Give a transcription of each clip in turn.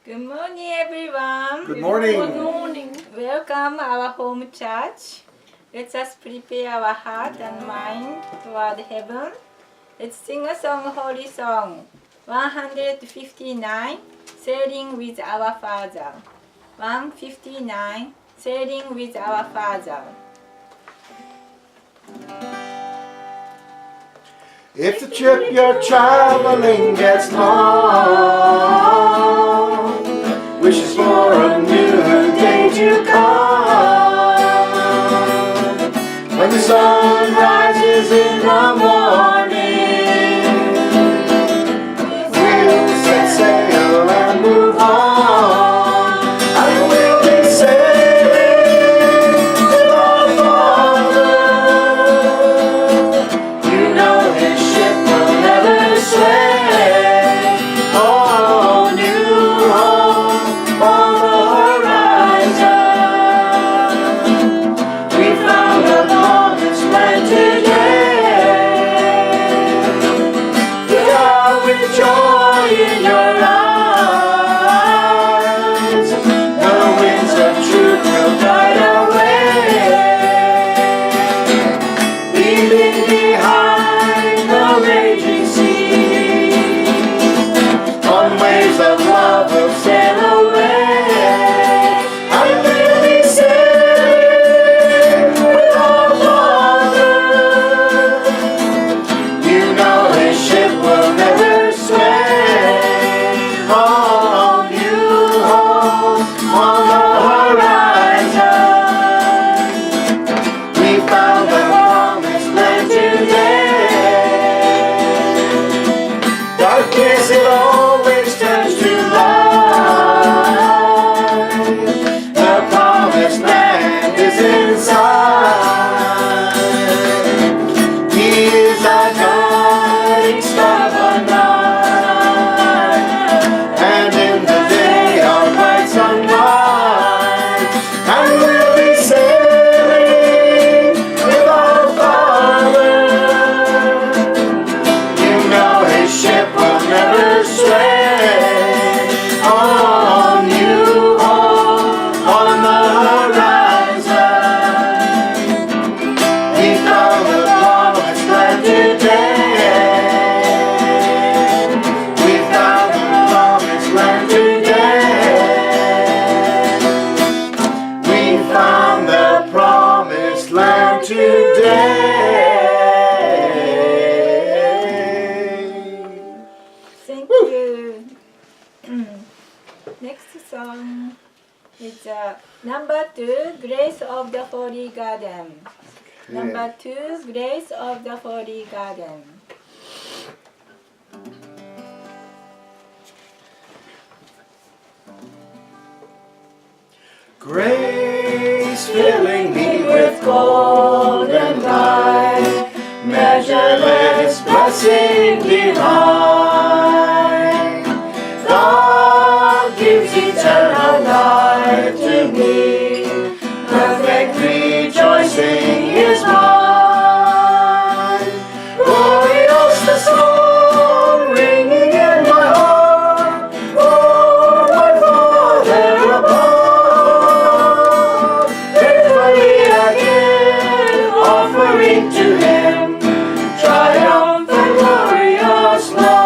Good morning, everyone. Good morning. Good morning. Welcome our home church. Let us prepare our heart and mind toward heaven. Let's sing a song, holy song. 159, Sailing with our Father. 159, Sailing with our Father. If the trip you're traveling gets long, wishes for a new day to come. When the sun rises in the morning, we'll set sail and move on. And we'll be sailing with our Father. You know His ship will never sway. Oh, new home on the horizon. We found the promised land today. Look out with joy in your eyes. The winds of truth will guide our way. Leaving behind the raging sea, on waves of love we'll sail away. And we'll be sailing with our Father. You know His ship will never sway. Oh, new home on the horizon. We found the promised land today. Darkness it always turns to light. The promised land is inside. He is our guiding star by night, and in the day our bright sunlight. And we'll be sailing with our Father. You know His ship will never sway. Oh, new home on the horizon. We found the promised land today. We found the promised land today. We found the promised land today. Thank you. Next song is number 2, Grace of the Holy Garden. Number 2, Grace of the Holy Garden. Grace filling me with golden light, measureless blessing divine. God gives eternal life to me, perfect rejoicing is mine. Glorious the song ringing in my heart, for my Father above. Faithfully again, offering to Him triumph and glorious love.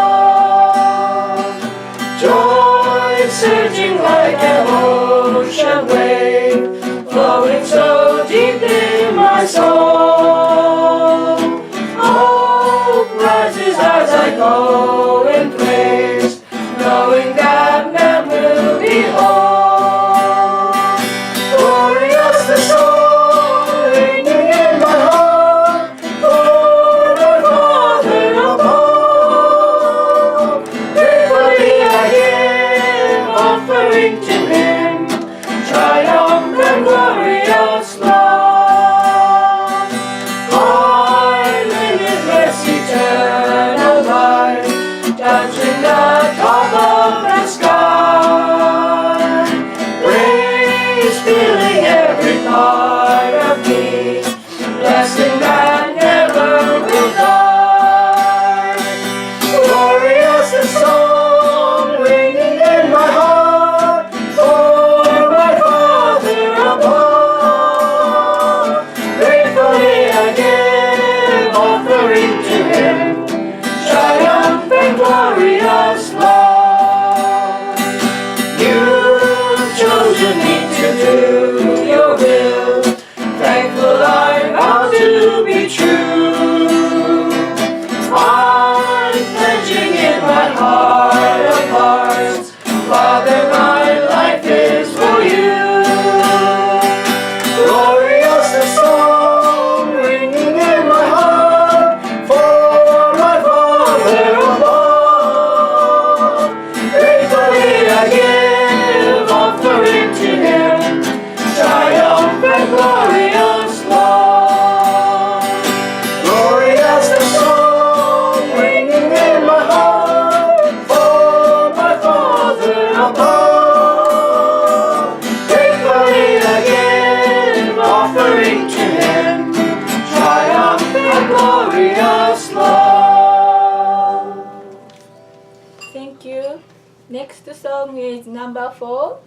song is number 4,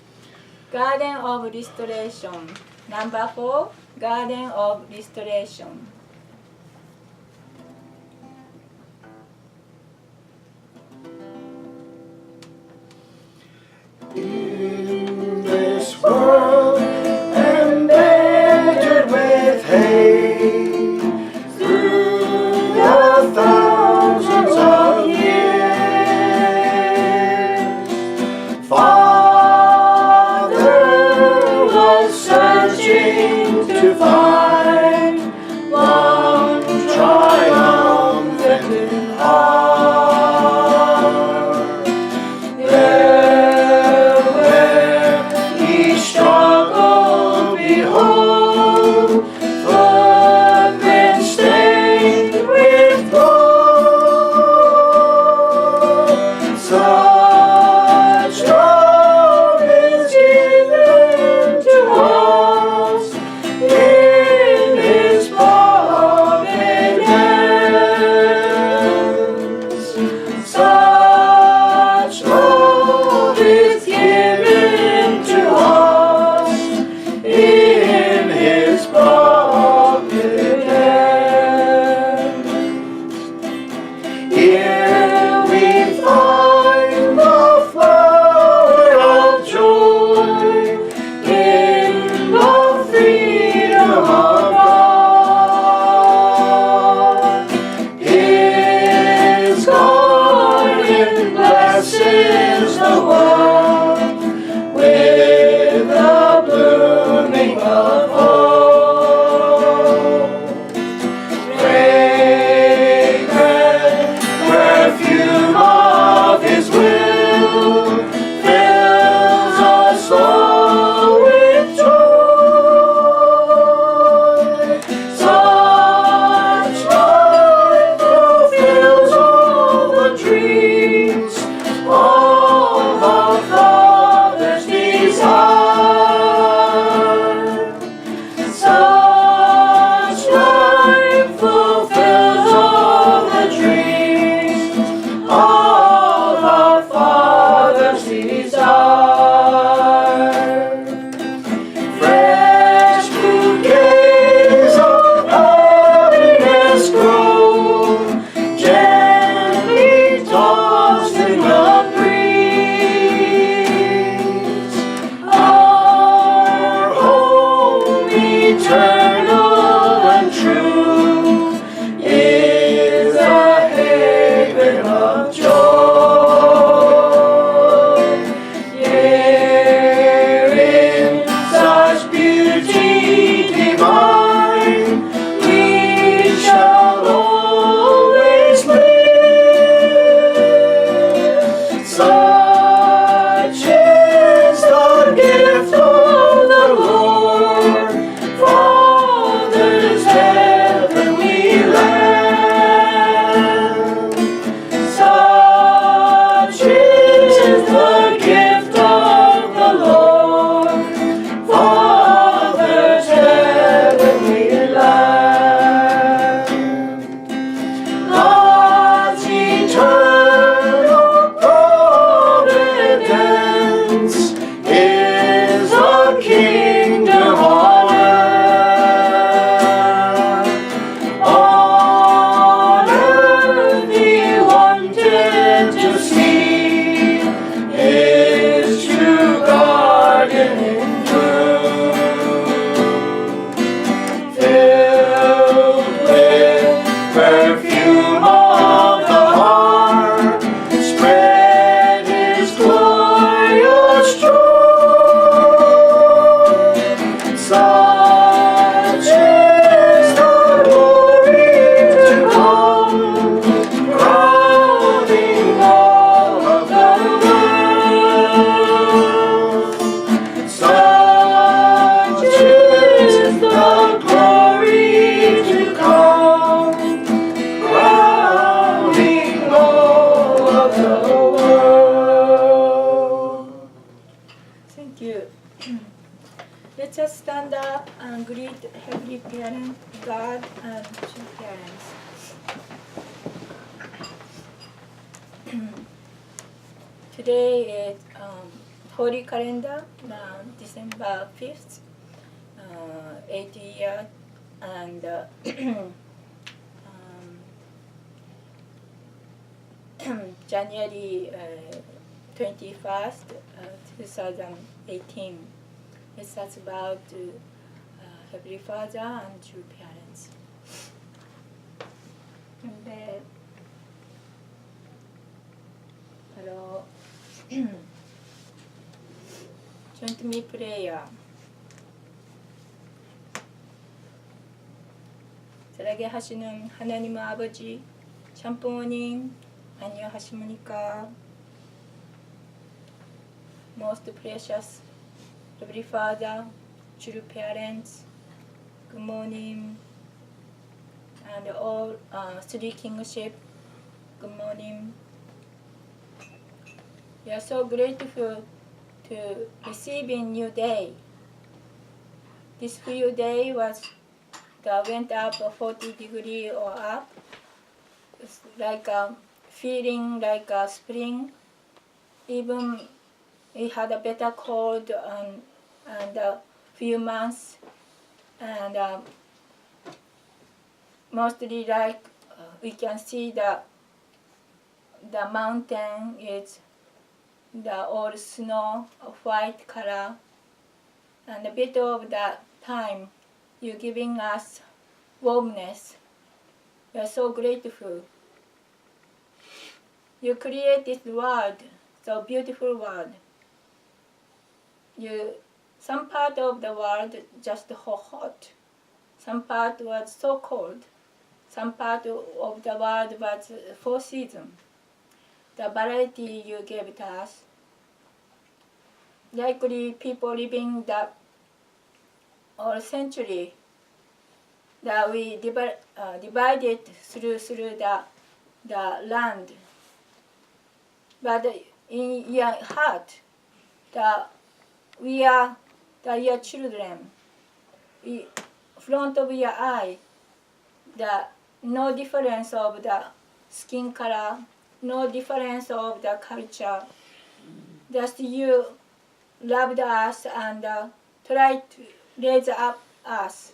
Garden of Restoration. Number 4, Garden of Restoration. In this world embittered with hate, through the thousands of years, Father was searching to find one triumphant heart. There where he struggled, behold, footprints stained with blood. Such love is given to us in his providence. Such love is given to us in his providence. Here we find the flower of joy in the freedom of God. His garden blesses the world with the blooming of hope. Fragrant perfume of his will fills us all with joy. Such life fulfills all the dreams of a father's desire. Such life fulfills all the dreams of a father's desire. Fresh bouquets of happiness grow, gently tossed in the breeze. Our home eternal and true is a haven of joy. Here in such beauty divine, we shall always live. Such is the gift of the Lord, Father's heavenly land. Such is the gift of the Lord, Father's heavenly land. God's eternal providence is a kingdom on earth. On earth he wanted to see his true garden in bloom, filled with perfume of the heart, spread his glorious joy. Such is the glory to come, crowning all of the world. Such is the glory to come, crowning all of the world. Thank you. Let's just stand up and greet Heavenly Parent, God, and two parents. Today is Holy calendar, December 5th, 8 year, and January 21st, 2018. It's about Heavenly Father and true parents. And join me prayer. 살아계하시는 하나님 아버지, 참부모님, 안녕하십니까? Most precious Heavenly Father, true parents, good morning, and all three kingship, good morning. We are so grateful to receive a new day. This few day went up 40 degree or up. It's like feeling like a spring. Even we had a better cold and a few months, and mostly like we can see the mountain is the old snow of white color, and a bit of that time you're giving us warmness. We are so grateful. You create this world, so beautiful world. Some part of the world just hot, some part was so cold, some part of the world was 4 seasons. The variety you gave to us. Likely people living the all century that we divided through the land. But in your heart, we are your children. Front of your eye, no difference of the skin color, no difference of the culture. Just you loved us and tried to raise up us.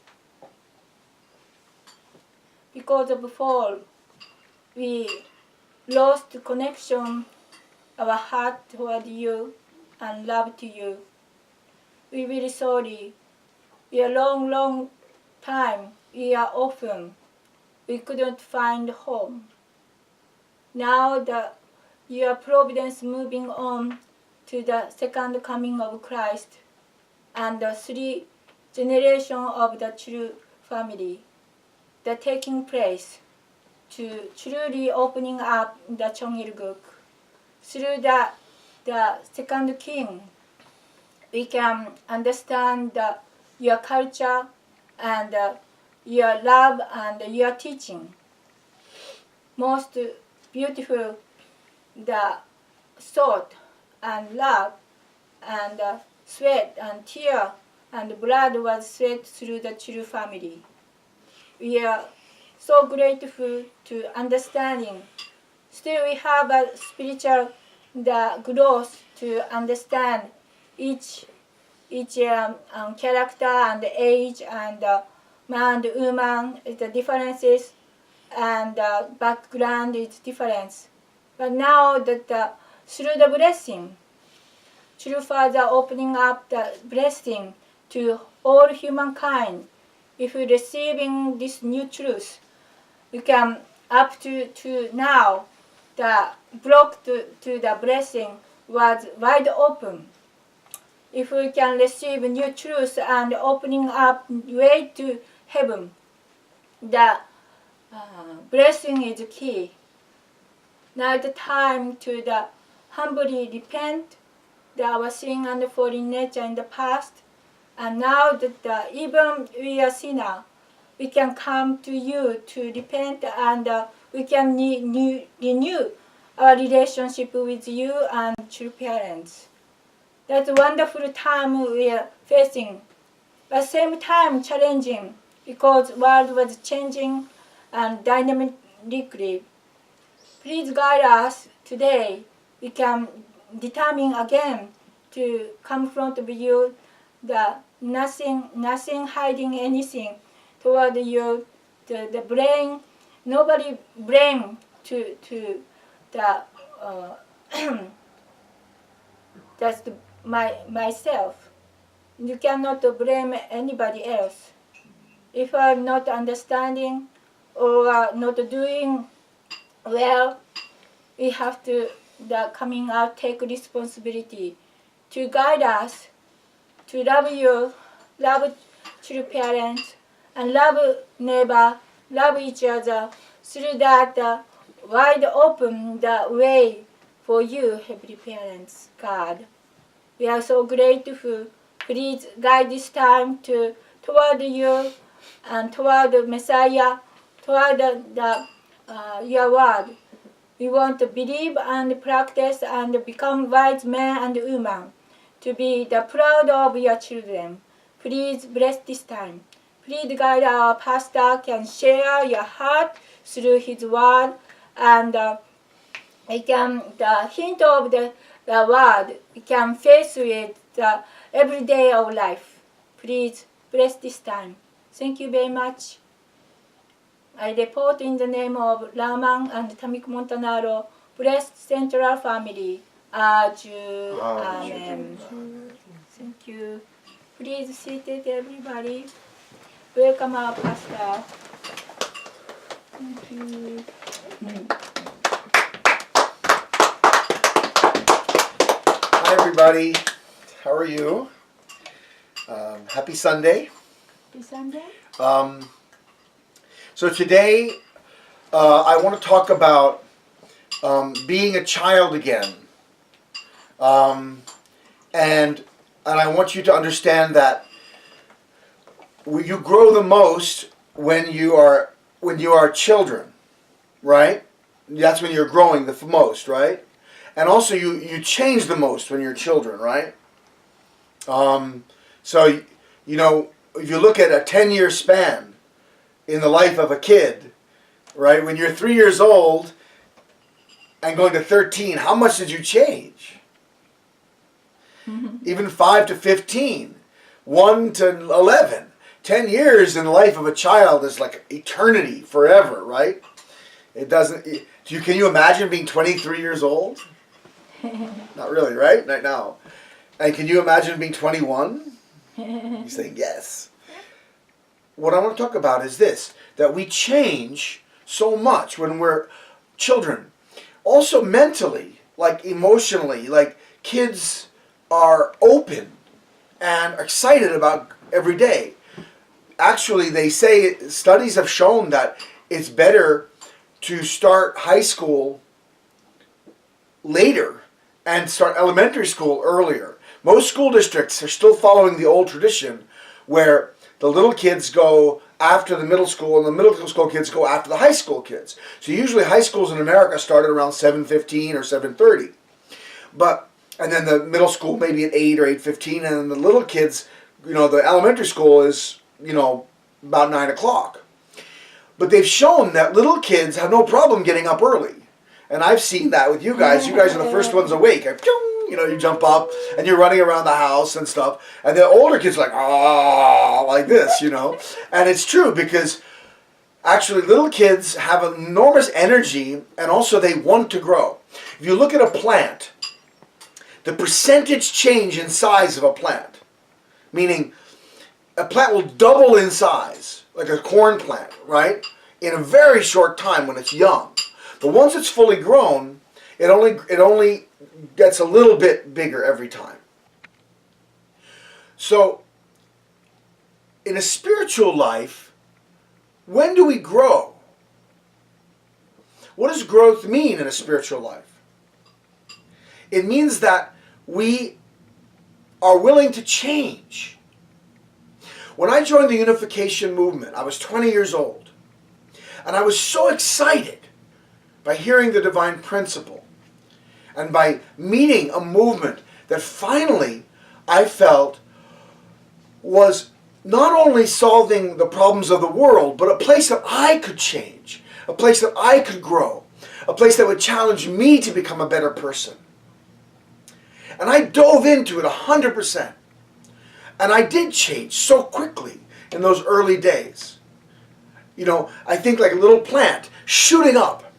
Because of fall, we lost connection, our heart toward you and love to you. We really sorry. We are long time, we are often, we couldn't find home. Now your providence moving on to the second coming of Christ and the 3 generations of the true family, that taking place to truly opening up the Cheongilguk. Through the second king, we can understand your culture and your love and your teaching. Most beautiful the thought and love and sweat and tear and blood was sweat through the true family. We are so grateful to understanding. Still we have a spiritual growth to understand each character and age and man and woman, the differences and background is different. But now that through the blessing, true Father opening up the blessing to all humankind, if we're receiving this new truth, we can up to now the block to the blessing was wide open. If we can receive new truth and opening up way to heaven, the blessing is key. Now the time to the humbly repent our sin and fallen nature in the past, and now that even we are sinner, we can come to you to repent and we can renew our relationship with you and true parents. That's a wonderful time we are facing, but same time challenging because world was changing and dynamically. Please guide us today. We can determine again to come in front of you, the nothing hiding anything toward you, the brain, nobody blame to the that's myself. You cannot blame anybody else. If I'm not understanding or not doing well, we have to coming out take responsibility to guide us, to love you, love true parents, and love neighbor, love each other. Through that, wide open the way for you, Heavenly Parents, God. We are so grateful. Please guide this time toward you and toward the Messiah, toward your word. We want to believe and practice and become wise men and women, to be proud of your children. Please bless this time. Please guide our pastor can share your heart through his word, and we can the hint of the word we can face with every day of life. Please bless this time. Thank you very much. I report in the name of Raman and Tamik Montanaro, blessed central family. Aju. Amen. Thank you. Please seated everybody. Welcome our pastor. Thank you. Hi everybody, how are you? Happy Sunday. Happy Sunday. So today I want to talk about being a child again. And I want you to understand that you grow the most when you are children, right? That's when you're growing the most, right? And also you change the most when you're children, right? So, you know, if you look at a 10-year span in the life of a kid, right? When you're 3 years old and going to 13, how much did you change? Even 5 to 15, 1 to 11. 10 years in the life of a child is like eternity, forever, right? It doesn't... Can you imagine being 23 years old? Not really, right? Right now. And can you imagine being 21? You're saying yes. What I want to talk about is this, that we change so much when we're children. Also mentally, like emotionally, like kids are open and excited about every day. Actually, they say, studies have shown that it's better to start high school later and start elementary school earlier. Most school districts are still following the old tradition where the little kids go after the middle school and the middle school kids go after the high school kids. So usually high schools in America started around 7:15 or 7:30. And then the middle school maybe at 8 or 8:15, and then the little kids, you know, the elementary school is, you know, about 9 o'clock. But they've shown that little kids have no problem getting up early. And I've seen that with you guys. You guys are the first ones awake. You know, you jump up and you're running around the house and stuff. And the older kids are like, ah, like this, you know. And it's true because actually little kids have enormous energy and also they want to grow. If you look at a plant, the percentage change in size of a plant, meaning a plant will double in size, like a corn plant, right? In a very short time when it's young. But once it's fully grown, it only gets a little bit bigger every time. So, in a spiritual life, when do we grow? What does growth mean in a spiritual life? It means that we are willing to change. When I joined the Unification movement, I was 20 years old. And I was so excited by hearing the divine principle and by meeting a movement that finally I felt was not only solving the problems of the world, but a place that I could change, a place that I could grow, a place that would challenge me to become a better person. And I dove into it 100%. And I did change so quickly in those early days. You know, I think like a little plant shooting up.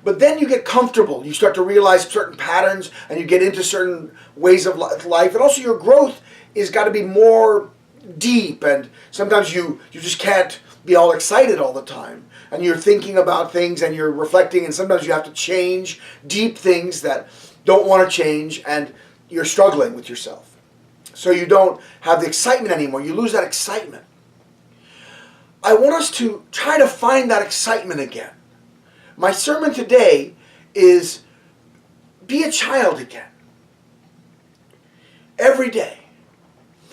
But then you get comfortable. You start to realize certain patterns and you get into certain ways of life. And also your growth is got to be more deep. And sometimes you just can't be all excited all the time. And you're thinking about things and you're reflecting, and sometimes you have to change deep things that don't want to change, and you're struggling with yourself. So you don't have the excitement anymore. You lose that excitement. I want us to try to find that excitement again. My sermon today is be a child again. Every day.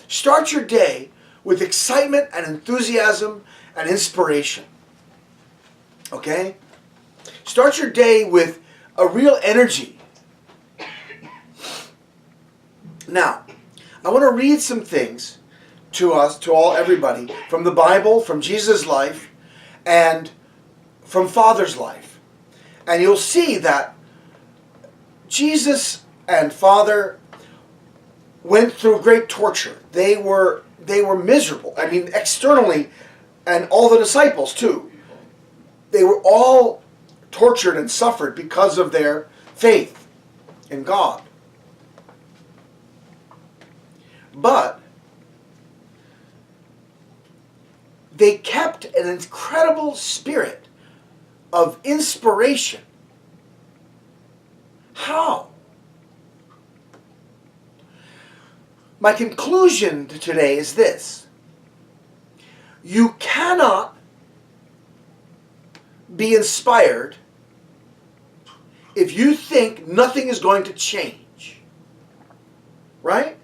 Start your day with excitement and enthusiasm and inspiration. Okay? Start your day with a real energy. Now, I want to read some things to us, to everybody, from the Bible, from Jesus' life, and from Father's life. And you'll see that Jesus and Father went through great torture. They were miserable. I mean, externally, and all the disciples too. They were all tortured and suffered because of their faith in God. But they kept an incredible spirit of inspiration. How? My conclusion to today is this. You cannot be inspired if you think nothing is going to change. Right?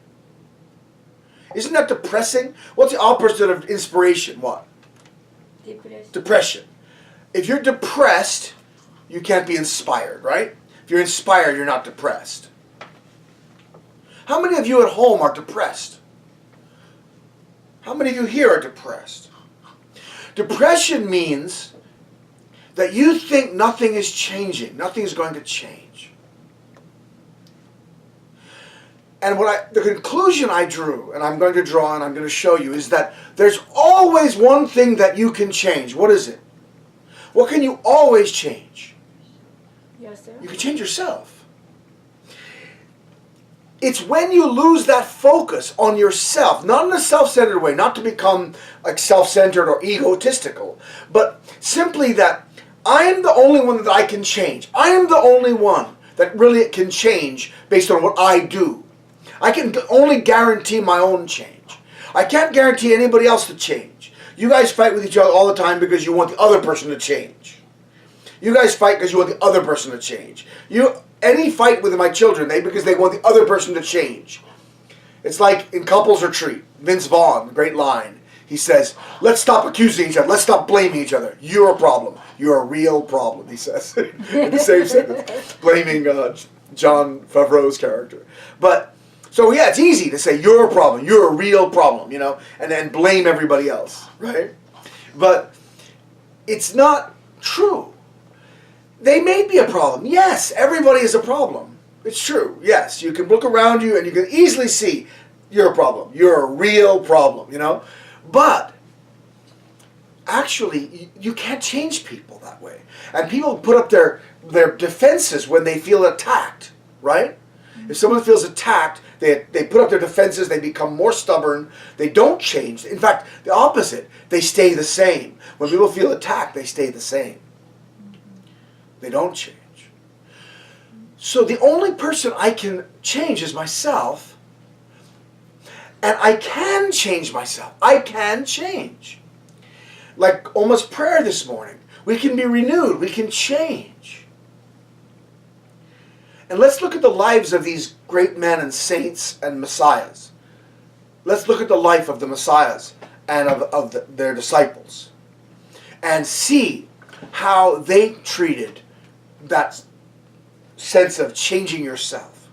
Isn't that depressing? What's the opposite of inspiration? What? Depression. If you're depressed, you can't be inspired, right? If you're inspired, you're not depressed. How many of you at home are depressed? How many of you here are depressed? Depression means that you think nothing is changing. Nothing is going to change. And the conclusion I drew, and I'm going to draw and I'm going to show you, is that there's always one thing that you can change. What is it? What can you always change? Yes, sir. You can change yourself. It's when you lose that focus on yourself, not in a self-centered way, not to become like self-centered or egotistical, but simply that I am the only one that I can change. I am the only one that really can change based on what I do. I can only guarantee my own change. I can't guarantee anybody else to change. You guys fight with each other all the time because you want the other person to change. You guys fight because you want the other person to change. Any fight with my children, because they want the other person to change. It's like in Couples Retreat, Vince Vaughn, great line. He says, let's stop accusing each other. Let's stop blaming each other. You're a problem. You're a real problem, he says. In the same sentence. Blaming John Favreau's character. But, so yeah, it's easy to say, you're a problem. You're a real problem, and then blame everybody else, right? But it's not true. They may be a problem. Yes, everybody is a problem. It's true. Yes, you can look around you and you can easily see you're a problem. You're a real problem, But actually, you can't change people that way. And people put up their defenses when they feel attacked, right? If someone feels attacked, they put up their defenses, they become more stubborn, they don't change. In fact, the opposite, they stay the same. When people feel attacked, they stay the same. They don't change. So the only person I can change is myself. And I can change myself. I can change. Like almost prayer this morning. We can be renewed. We can change. And let's look at the lives of these great men and saints and messiahs. Let's look at the life of the messiahs and of their disciples. And see how they treated that sense of changing yourself.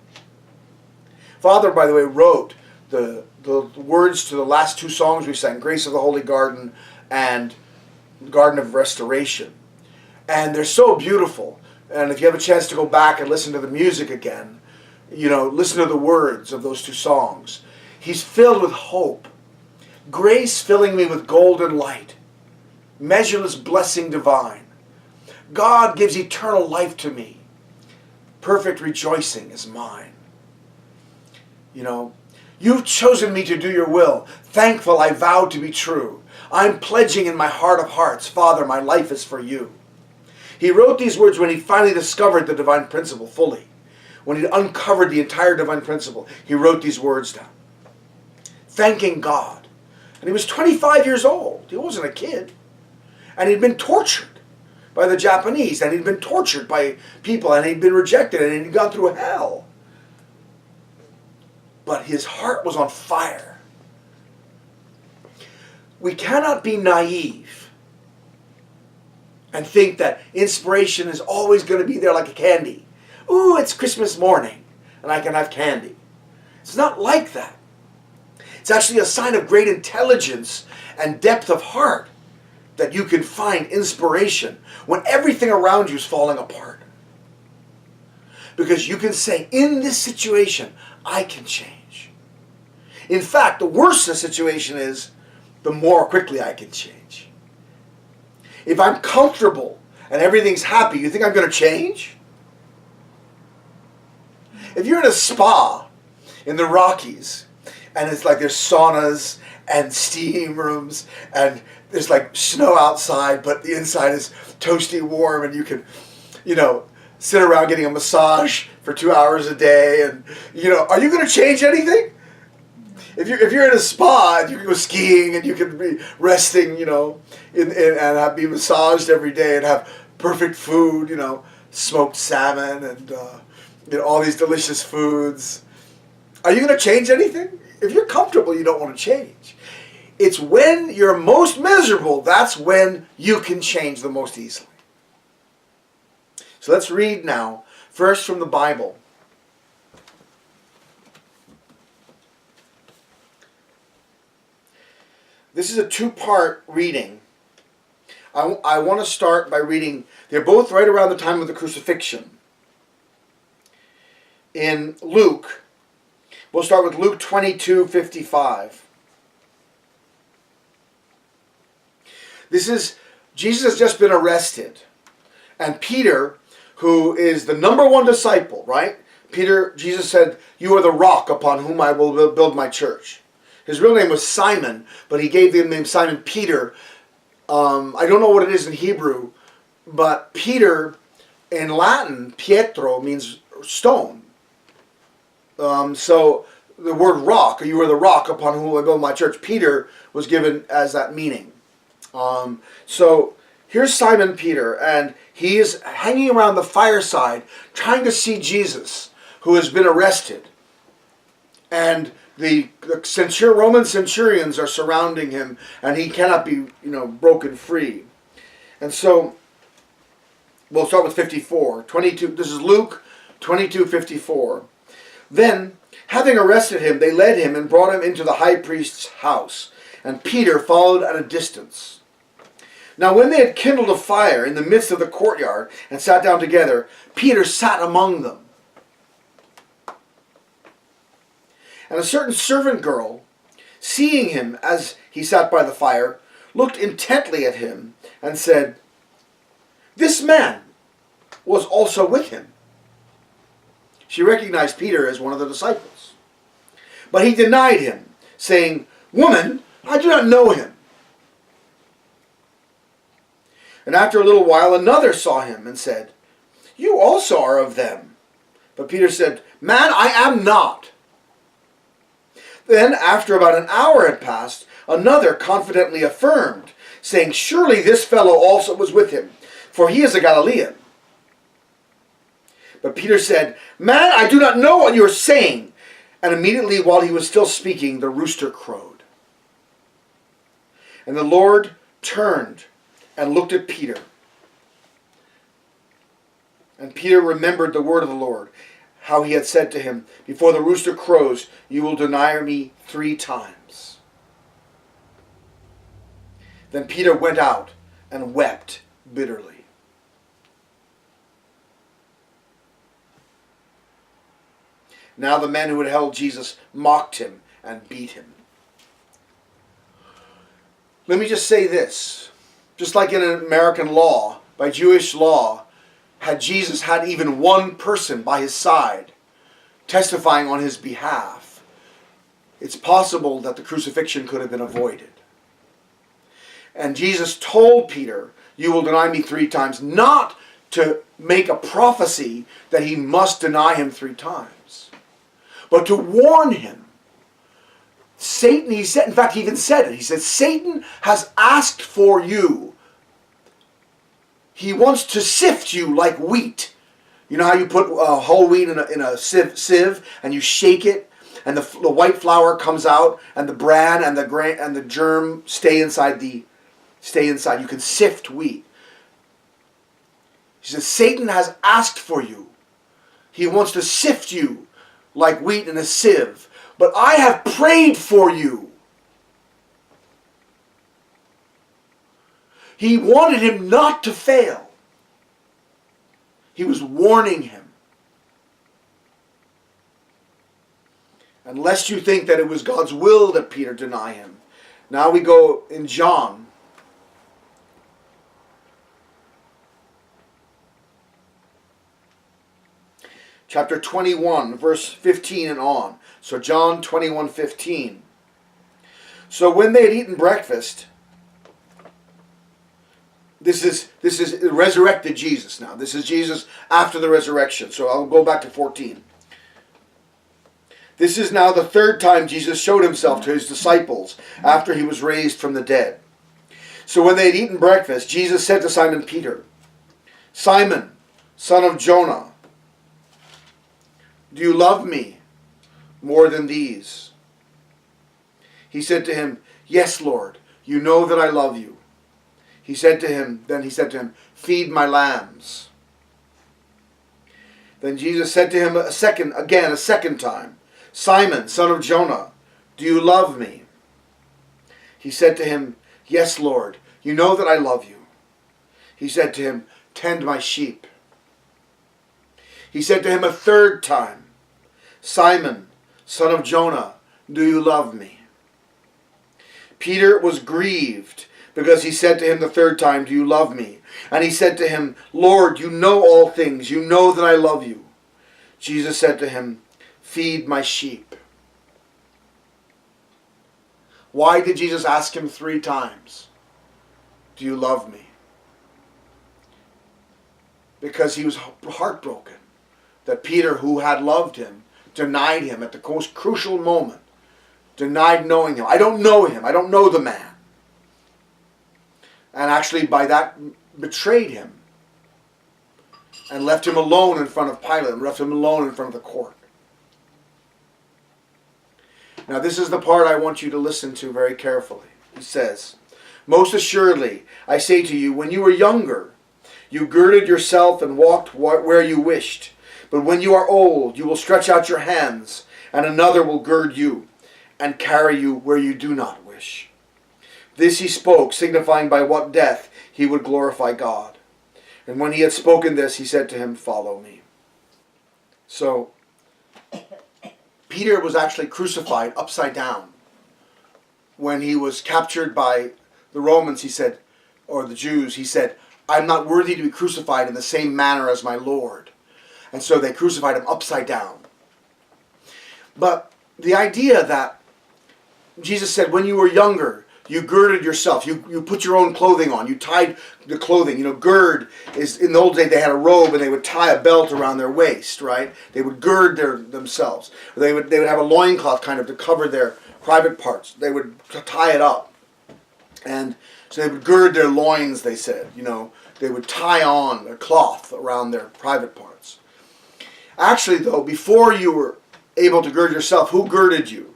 Father, by the way, wrote the words to the last two songs we sang, Grace of the Holy Garden and Garden of Restoration. And they're so beautiful. And if you have a chance to go back and listen to the music again, listen to the words of those two songs. He's filled with hope. Grace filling me with golden light. Measureless blessing divine. God gives eternal life to me. Perfect rejoicing is mine. You've chosen me to do your will. Thankful I vow to be true. I'm pledging in my heart of hearts, Father, my life is for you. He wrote these words when he finally discovered the divine principle fully. When he uncovered the entire divine principle, he wrote these words down. Thanking God. And he was 25 years old. He wasn't a kid. And he'd been tortured by the Japanese. And he'd been tortured by people. And he'd been rejected. And he'd gone through hell. But his heart was on fire. We cannot be naive and think that inspiration is always going to be there like a candy. Ooh, it's Christmas morning and I can have candy. It's not like that. It's actually a sign of great intelligence and depth of heart that you can find inspiration when everything around you is falling apart. Because you can say, in this situation, I can change. In fact, the worse the situation is, the more quickly I can change. If I'm comfortable and everything's happy, you think I'm going to change? If you're in a spa in the Rockies, and it's like there's saunas and steam rooms, and there's like snow outside, but the inside is toasty warm, and you can, sit around getting a massage for 2 hours a day, and, are you going to change anything? If you're in a spa and you can go skiing and you can be resting, and be massaged every day and have perfect food, smoked salmon and all these delicious foods, are you going to change anything? If you're comfortable, you don't want to change. It's when you're most miserable, that's when you can change the most easily. So let's read now, first from the Bible. This is a two-part reading. I want to start by reading, they're both right around the time of the crucifixion. In Luke, we'll start with Luke 22:55. Jesus has just been arrested. And Peter, who is the number one disciple, right? Jesus said, you are the rock upon whom I will build my church. His real name was Simon, but he gave the name Simon Peter. I don't know what it is in Hebrew, but Peter in Latin, Pietro, means stone. So the word rock, you are the rock upon whom I build my church, Peter was given as that meaning. So here's Simon Peter, and he is hanging around the fireside trying to see Jesus, who has been arrested. And the Roman centurions are surrounding him, and he cannot be, broken free. And so, we'll start with 54. 22. This is Luke 22:54. Then, having arrested him, they led him and brought him into the high priest's house, and Peter followed at a distance. Now when they had kindled a fire in the midst of the courtyard and sat down together, Peter sat among them. And a certain servant girl, seeing him as he sat by the fire, looked intently at him and said, "This man was also with him." She recognized Peter as one of the disciples. But he denied him, saying, "Woman, I do not know him." And after a little while, another saw him and said, "You also are of them." But Peter said, "Man, I am not." Then, after about an hour had passed, another confidently affirmed, saying, "Surely this fellow also was with him, for he is a Galilean." But Peter said, "Man, I do not know what you are saying." And immediately while he was still speaking, the rooster crowed. And the Lord turned and looked at Peter. And Peter remembered the word of the Lord, how he had said to him, "Before the rooster crows, you will deny me 3 times." Then Peter went out and wept bitterly. Now the men who had held Jesus mocked him and beat him. Let me just say this. Just like in American law, by Jewish law, had Jesus had even one person by his side testifying on his behalf, it's possible that the crucifixion could have been avoided. And Jesus told Peter, "You will deny me 3 times," not to make a prophecy that he must deny him 3 times, but to warn him. Satan, he said, in fact, he even said it. He said, Satan has asked for you. He wants to sift you like wheat. You know how you put whole wheat in a sieve and you shake it, and the white flour comes out, and the bran and the grain and the germ stay inside. You can sift wheat. He says, Satan has asked for you. He wants to sift you like wheat in a sieve. But I have prayed for you. He wanted him not to fail. He was warning him. Unless you think that it was God's will that Peter deny him. Now we go in John. Chapter 21, verse 15 and on. So John 21:15. So when they had eaten breakfast, this is resurrected Jesus now. This is Jesus after the resurrection. So I'll go back to 14. This is now the 3rd time Jesus showed himself to his disciples after he was raised from the dead. So when they had eaten breakfast, Jesus said to Simon Peter, "Simon, son of Jonah, do you love me more than these?" He said to him, "Yes, Lord, you know that I love you." He said to him, "Feed my lambs." Then Jesus said to him a second time, "Simon, son of Jonah, do you love me?" He said to him, "Yes, Lord, you know that I love you." He said to him, "Tend my sheep." He said to him a 3rd time, "Simon, son of Jonah, do you love me?" Peter was grieved because he said to him the 3rd time, "Do you love me?" And he said to him, "Lord, you know all things. You know that I love you." Jesus said to him, "Feed my sheep." Why did Jesus ask him 3 times, "Do you love me?" Because he was heartbroken that Peter, who had loved him, denied him at the most crucial moment. Denied knowing him. I don't know him. I don't know the man. And actually by that betrayed him. And left him alone in front of Pilate. And left him alone in front of the court. Now this is the part I want you to listen to very carefully. He says, "Most assuredly, I say to you, when you were younger, you girded yourself and walked where you wished. But when you are old, you will stretch out your hands, and another will gird you and carry you where you do not wish." This he spoke, signifying by what death he would glorify God. And when he had spoken this, he said to him, "Follow me." So, Peter was actually crucified upside down. When he was captured by the Romans, he said, or the Jews, he said, "I'm not worthy to be crucified in the same manner as my Lord." And so they crucified him upside down. But the idea that Jesus said, when you were younger, you girded yourself. You put your own clothing on. You tied the clothing. Gird is, in the old days, they had a robe and they would tie a belt around their waist, right? They would gird themselves. They would have a loincloth kind of to cover their private parts. They would tie it up. And so they would gird their loins, they said. They would tie on a cloth around their private parts. Actually, though, before you were able to gird yourself, who girded you?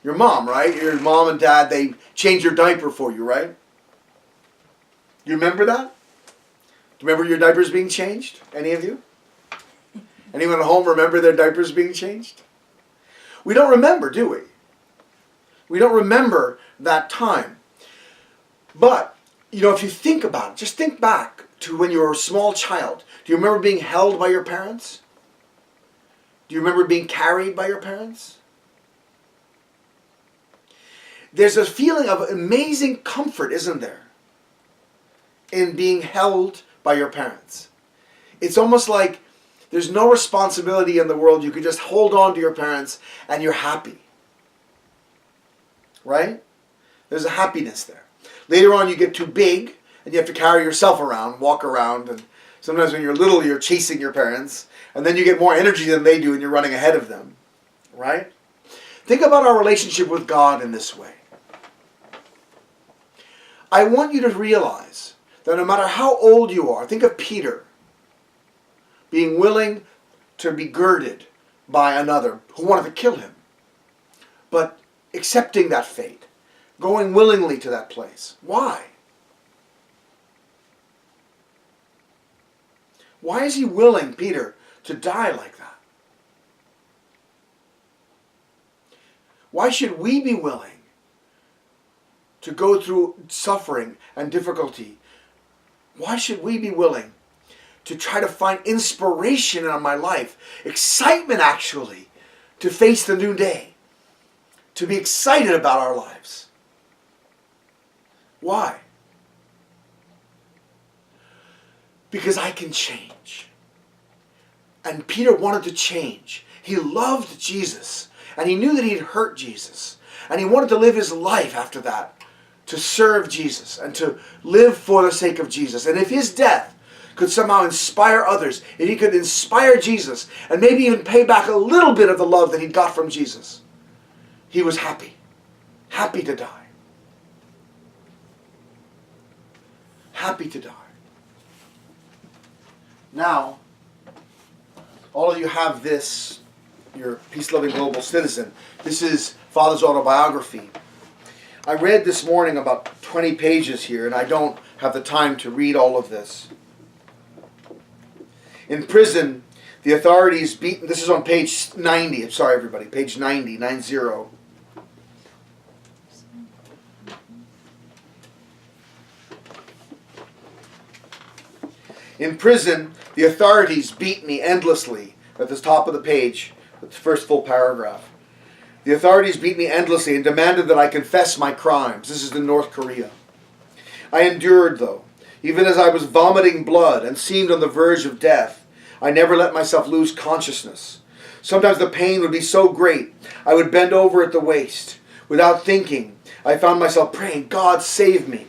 Your mom, right? Your mom and dad, they changed your diaper for you, right? You remember that? Do you remember your diapers being changed? Any of you? Anyone at home remember their diapers being changed? We don't remember, do we? We don't remember that time. But, if you think about it, just think back to when you were a small child. Do you remember being held by your parents? Do you remember being carried by your parents? There's a feeling of amazing comfort, isn't there, in being held by your parents. It's almost like there's no responsibility in the world. You can just hold on to your parents and you're happy. Right? There's a happiness there. Later on you get too big and you have to carry yourself around, walk around, and sometimes when you're little you're chasing your parents, and then you get more energy than they do and you're running ahead of them. Right? Think about our relationship with God in this way. I want you to realize that no matter how old you are, think of Peter being willing to be girded by another who wanted to kill him, but accepting that fate, going willingly to that place. Why? Why is he willing, Peter, to die like that? Why should we be willing to go through suffering and difficulty? Why should we be willing to try to find inspiration in my life, excitement actually, to face the new day, to be excited about our lives? Why? Because I can change. And Peter wanted to change. He loved Jesus, and he knew that he'd hurt Jesus, and he wanted to live his life after that to serve Jesus and to live for the sake of Jesus. And if his death could somehow inspire others, if he could inspire Jesus and maybe even pay back a little bit of the love that he got from Jesus, he was happy. Happy to die. Happy to die. Now, all of you have this, your peace-loving global citizen. This is Father's autobiography. I read this morning about 20 pages here, and I don't have the time to read all of this. In prison, the authorities beat... This is on page 90. I'm sorry, everybody. Page 90, 90. In prison, the authorities beat me endlessly. At the top of the page, the first full paragraph. The authorities beat me endlessly and demanded that I confess my crimes. This is in North Korea. I endured, though. Even as I was vomiting blood and seemed on the verge of death, I never let myself lose consciousness. Sometimes the pain would be so great, I would bend over at the waist. Without thinking, I found myself praying, God, save me.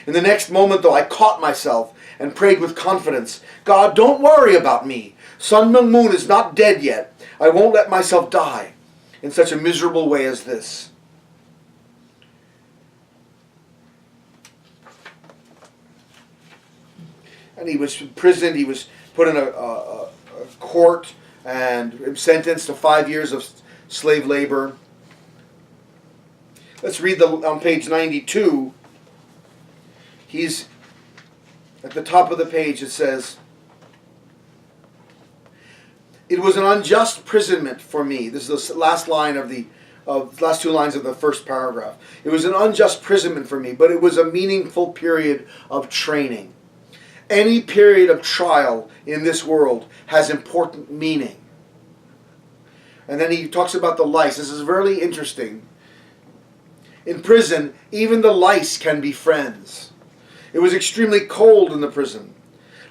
In the next moment, though, I caught myself and prayed with confidence, God, don't worry about me. Sun Myung Moon is not dead yet. I won't let myself die in such a miserable way as this. And he was imprisoned, he was put in a court and sentenced to 5 years of slave labor. Let's read on page 92. He's at the top of the page. It says, "It was an unjust imprisonment for me." This is the last line of the last two lines of the first paragraph. "It was an unjust imprisonment for me, but it was a meaningful period of training. Any period of trial in this world has important meaning." And then he talks about the lice. This is really interesting. In prison, even the lice can be friends. It was extremely cold in the prison.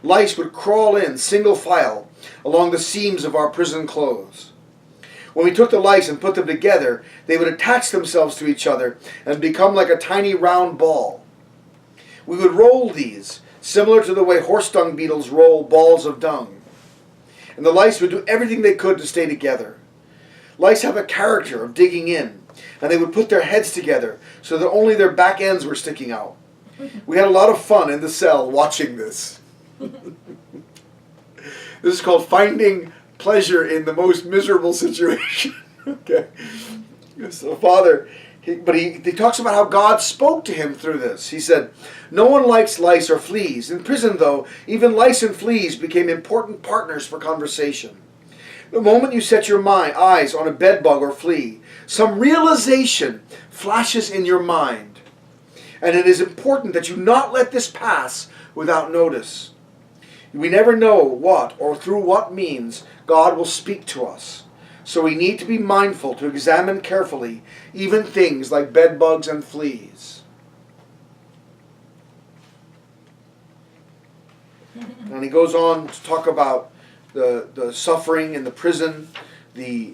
Lice would crawl in, single file, along the seams of our prison clothes. When we took the lice and put them together, they would attach themselves to each other and become like a tiny round ball. We would roll these, similar to the way horse dung beetles roll balls of dung. And the lice would do everything they could to stay together. Lice have a character of digging in, and they would put their heads together so that only their back ends were sticking out. We had a lot of fun in the cell watching this. This is called finding pleasure in the most miserable situation. Okay. So Father, he talks about how God spoke to him through this. He said, "No one likes lice or fleas. In prison, though, even lice and fleas became important partners for conversation. The moment you set your eyes on a bedbug or flea, some realization flashes in your mind. And it is important that you not let this pass without notice. We never know what or through what means God will speak to us. So we need to be mindful to examine carefully even things like bed bugs and fleas. And he goes on to talk about the suffering in the prison, the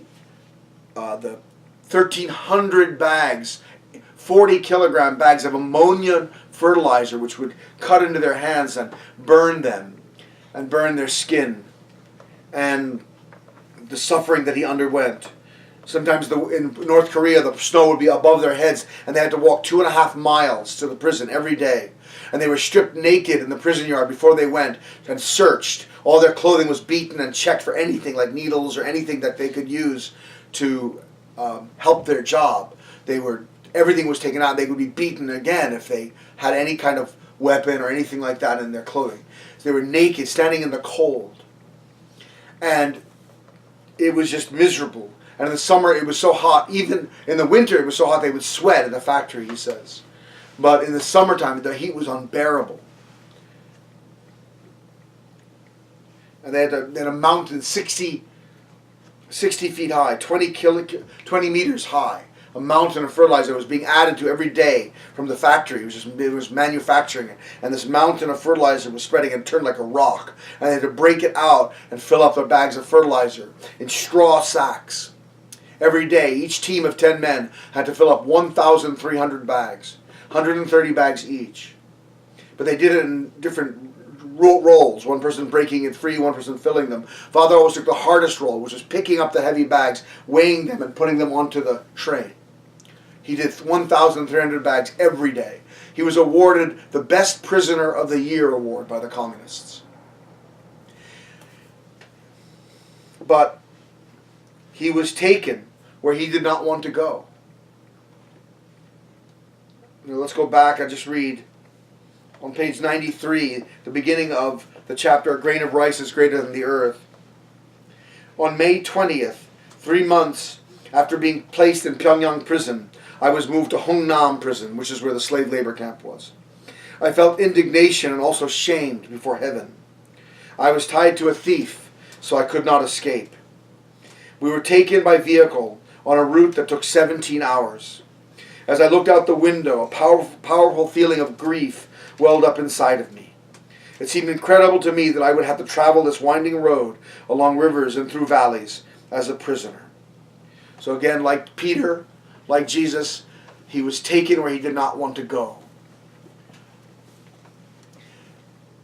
1,300 bags, 40 kilogram bags of ammonia fertilizer, which would cut into their hands and burn them and burn their skin, and the suffering that he underwent. Sometimes in North Korea, the snow would be above their heads, and they had to walk 2.5 miles to the prison every day. And they were stripped naked in the prison yard before they went and searched. All their clothing was beaten and checked for anything like needles or anything that they could use to help their job. Everything was taken out. They would be beaten again if they had any kind of weapon or anything like that in their clothing. So they were naked, standing in the cold. And it was just miserable. And in the summer it was so hot. Even in the winter it was so hot they would sweat at the factory, he says. But in the summertime the heat was unbearable. And they had a mountain 60 feet high, 20 meters high. A mountain of fertilizer was being added to every day from the factory. It was manufacturing it. And this mountain of fertilizer was spreading and turned like a rock. And they had to break it out and fill up their bags of fertilizer in straw sacks. Every day, each team of 10 men had to fill up 1,300 bags, 130 bags each. But they did it in different roles, one person breaking it free, one person filling them. Father always took the hardest role, which was picking up the heavy bags, weighing them, and putting them onto the train. He did 1,300 bags every day. He was awarded the Best Prisoner of the Year award by the communists. But he was taken where he did not want to go. Now let's go back. I just read on page 93, the beginning of the chapter, "A grain of rice is greater than the earth." On May 20th, 3 months after being placed in Pyongyang prison, I was moved to Hungnam prison, which is where the slave labor camp was. I felt indignation and also shamed before heaven. I was tied to a thief, so I could not escape. We were taken by vehicle on a route that took 17 hours. As I looked out the window, a powerful feeling of grief welled up inside of me. It seemed incredible to me that I would have to travel this winding road along rivers and through valleys as a prisoner. So again, like Peter, like Jesus, he was taken where he did not want to go.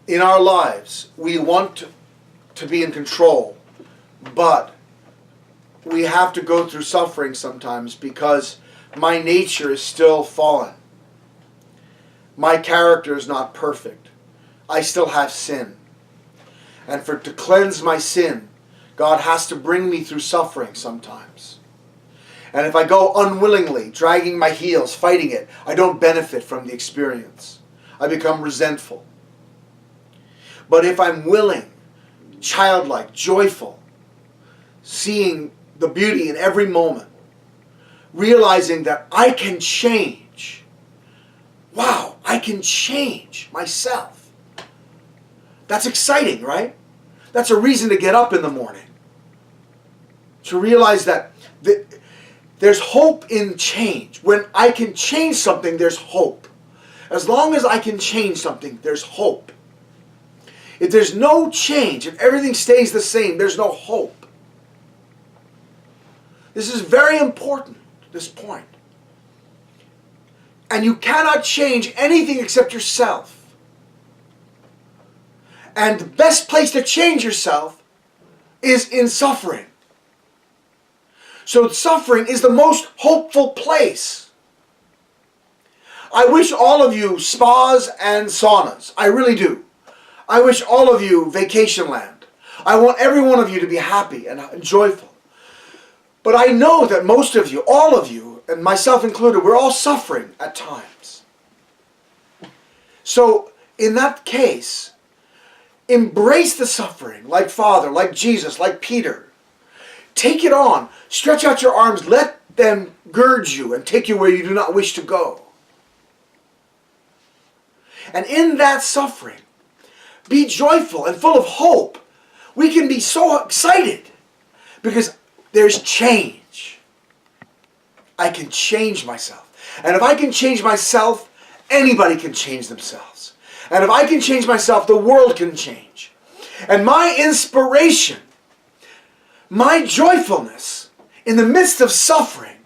In our lives, we want to be in control, but we have to go through suffering sometimes because my nature is still fallen. My character is not perfect. I still have sin. And to cleanse my sin, God has to bring me through suffering sometimes. And if I go unwillingly, dragging my heels, fighting it, I don't benefit from the experience. I become resentful. But if I'm willing, childlike, joyful, seeing the beauty in every moment, realizing that I can change. Wow, I can change myself. That's exciting, right? That's a reason to get up in the morning. To realize that there's hope in change. When I can change something, there's hope. As long as I can change something, there's hope. If there's no change, if everything stays the same, there's no hope. This is very important, this point. And you cannot change anything except yourself. And the best place to change yourself is in suffering. So suffering is the most hopeful place. I wish all of you spas and saunas. I really do. I wish all of you vacation land. I want every one of you to be happy and joyful. But I know that most of you, all of you, and myself included, we're all suffering at times. So in that case, embrace the suffering like Father, like Jesus, like Peter. Take it on. Stretch out your arms. Let them gird you and take you where you do not wish to go. And in that suffering, be joyful and full of hope. We can be so excited because there's change. I can change myself. And if I can change myself, anybody can change themselves. And if I can change myself, the world can change. And my inspiration, my joyfulness in the midst of suffering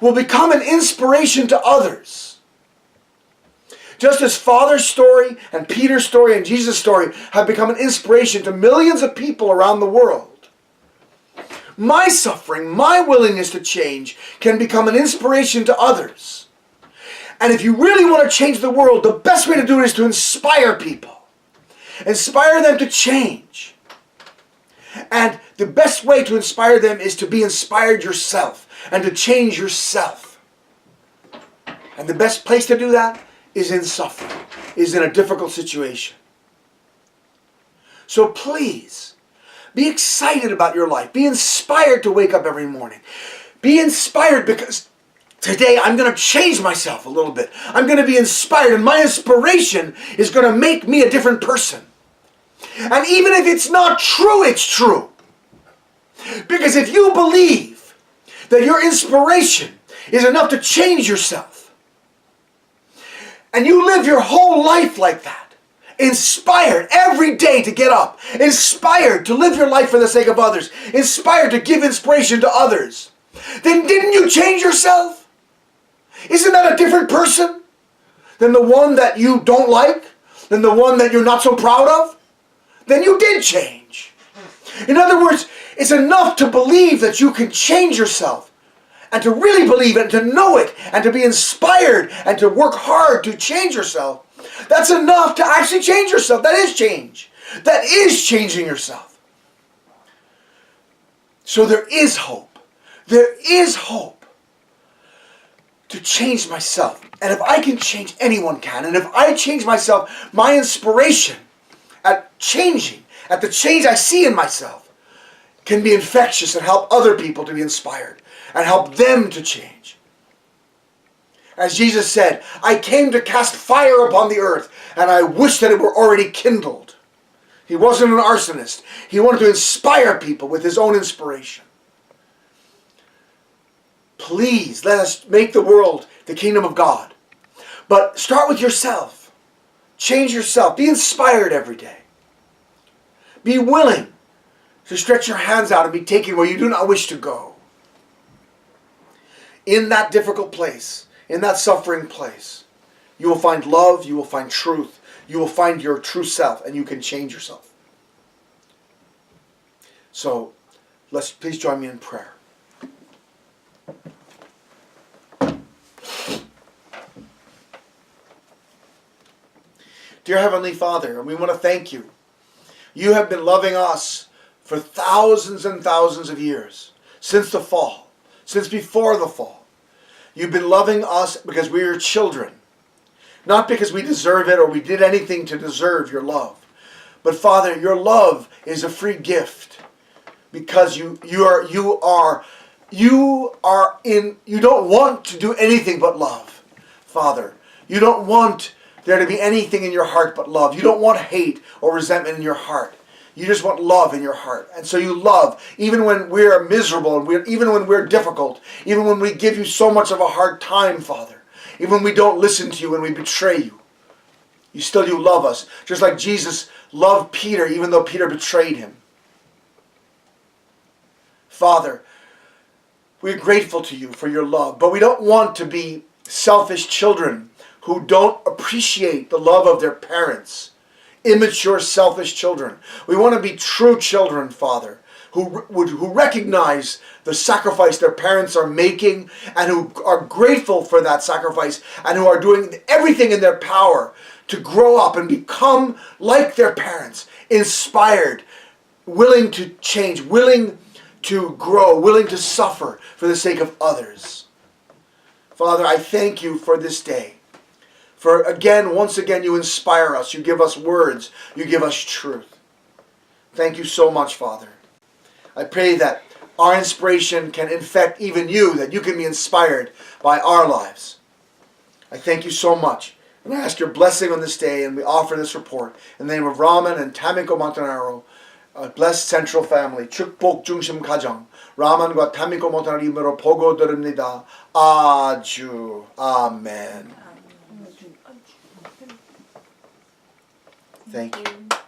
will become an inspiration to others. Just as Father's story and Peter's story and Jesus' story have become an inspiration to millions of people around the world, my suffering, my willingness to change can become an inspiration to others. And if you really want to change the world, the best way to do it is to inspire people. Inspire them to change. And the best way to inspire them is to be inspired yourself and to change yourself. And the best place to do that is in suffering, is in a difficult situation. So please, be excited about your life. Be inspired to wake up every morning. Be inspired because today I'm going to change myself a little bit. I'm going to be inspired, and my inspiration is going to make me a different person. And even if it's not true, it's true. Because if you believe that your inspiration is enough to change yourself, and you live your whole life like that, inspired every day to get up, inspired to live your life for the sake of others, inspired to give inspiration to others, then didn't you change yourself? Isn't that a different person than the one that you don't like, than the one that you're not so proud of? Then you did change. In other words, it's enough to believe that you can change yourself, and to really believe it, and to know it, and to be inspired, and to work hard to change yourself. That's enough to actually change yourself. That is change. That is changing yourself. So there is hope. There is hope to change myself. And if I can change, anyone can. And if I change myself, my inspiration at changing, at the change I see in myself, can be infectious and help other people to be inspired and help them to change. As Jesus said, I came to cast fire upon the earth, and I wish that it were already kindled. He wasn't an arsonist. He wanted to inspire people with his own inspiration. Please, let us make the world the kingdom of God. But start with yourself. Change yourself. Be inspired every day. Be willing to stretch your hands out and be taken where you do not wish to go. In that difficult place, in that suffering place, you will find love, you will find truth, you will find your true self, and you can change yourself. So, please join me in prayer. Dear Heavenly Father, we want to thank you. You have been loving us for thousands and thousands of years, since the fall, since before the fall. You've been loving us because we are children. Not because we deserve it or we did anything to deserve your love. But Father, your love is a free gift. Because you don't want to do anything but love. Father, you don't want there to be anything in your heart but love. You don't want hate or resentment in your heart. You just want love in your heart. And so you love, even when we're miserable, and even when we're difficult, even when we give you so much of a hard time, Father, even when we don't listen to you and we betray you, you love us. Just like Jesus loved Peter, even though Peter betrayed him. Father, we're grateful to you for your love, but we don't want to be selfish children who don't appreciate the love of their parents. Immature, selfish children. We want to be true children, Father, who recognize the sacrifice their parents are making and who are grateful for that sacrifice and who are doing everything in their power to grow up and become like their parents, inspired, willing to change, willing to grow, willing to suffer for the sake of others. Father, I thank you for this day. For once again, you inspire us. You give us words. You give us truth. Thank you so much, Father. I pray that our inspiration can infect even you, that you can be inspired by our lives. I thank you so much. And I ask your blessing on this day, and we offer this report in the name of Raman and Tamiko Montanaro Blessed Central Family, 축복 중심 가정, 라만과 타미고 못하는 이름으로 보고드립니다. 아주 아멘. Thank you.